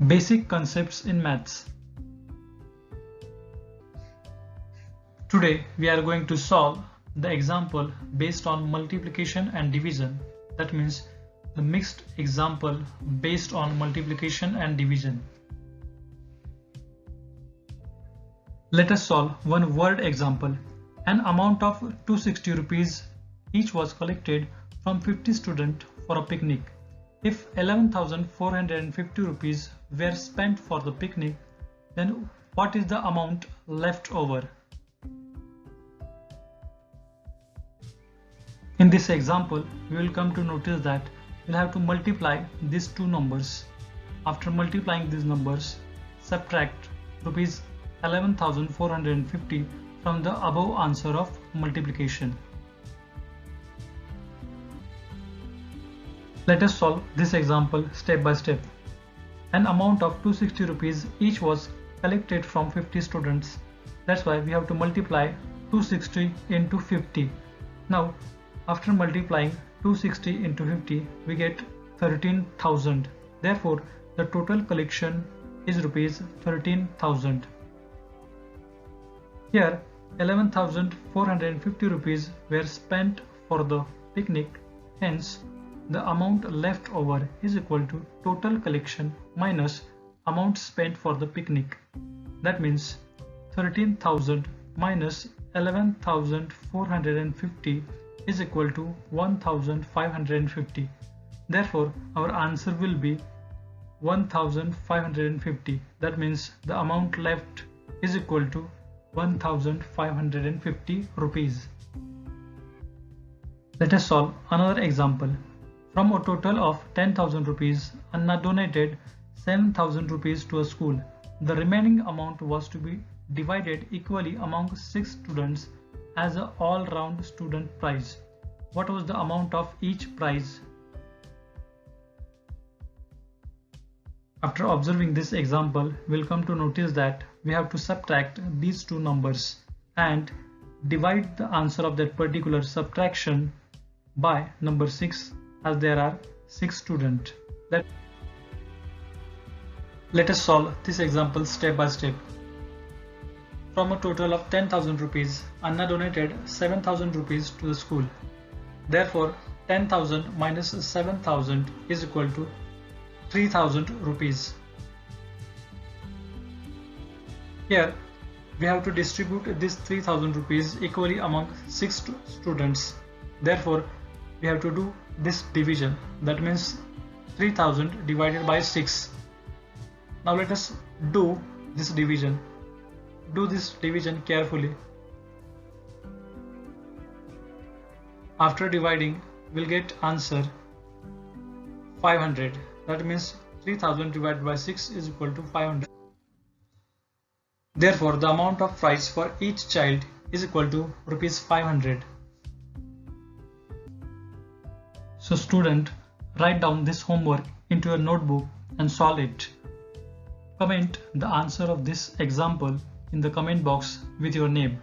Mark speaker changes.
Speaker 1: Basic concepts in maths. Today we are going to solve the example based on multiplication and division. That means the mixed example based on multiplication and division. Let us solve one word example. An amount of 260 rupees each was collected from 50 students for a picnic. If 11,450 rupees were spent for the picnic, then what is the amount left over? In this example, we will come to notice that we'll have to multiply these two numbers. After multiplying these numbers, subtract rupees 11,450 from the above answer of multiplication. Let us solve this example step by step. An amount of 260 rupees each was collected from 50 students. That's why we have to multiply 260 into 50. Now, after multiplying 260 into 50, we get 13,000. Therefore, the total collection is rupees 13,000. Here, 11,450 rupees were spent for the picnic. Hence, the amount left over is equal to total collection minus amount spent for the picnic. That means 13,000 minus 11,450 is equal to 1,550. Therefore, our answer will be 1,550. That means the amount left is equal to 1,550 rupees. Let us solve another example. From a total of 10,000 rupees, Anna donated 7,000 rupees to a school. The remaining amount was to be divided equally among 6 students as an all-round student prize. What was the amount of each prize? After observing this example, we'll come to notice that we have to subtract these two numbers and divide the answer of that particular subtraction by number 6, as there are 6 students. Let us solve this example step by step. From a total of 10,000 rupees, Anna donated 7,000 rupees to the school. Therefore, 10,000 minus 7,000 is equal to 3,000 rupees. Here, we have to distribute this 3,000 rupees equally among 6 students. Therefore, we have to do this division. That means 3,000 divided by 6. Now let us do this division. Do this division carefully. After dividing, we'll get answer 500. That means 3,000 divided by 6 is equal to 500. Therefore, the amount of prize for each child is equal to rupees 500. So student, write down this homework into your notebook and solve it. Comment the answer of this example in the comment box with your name.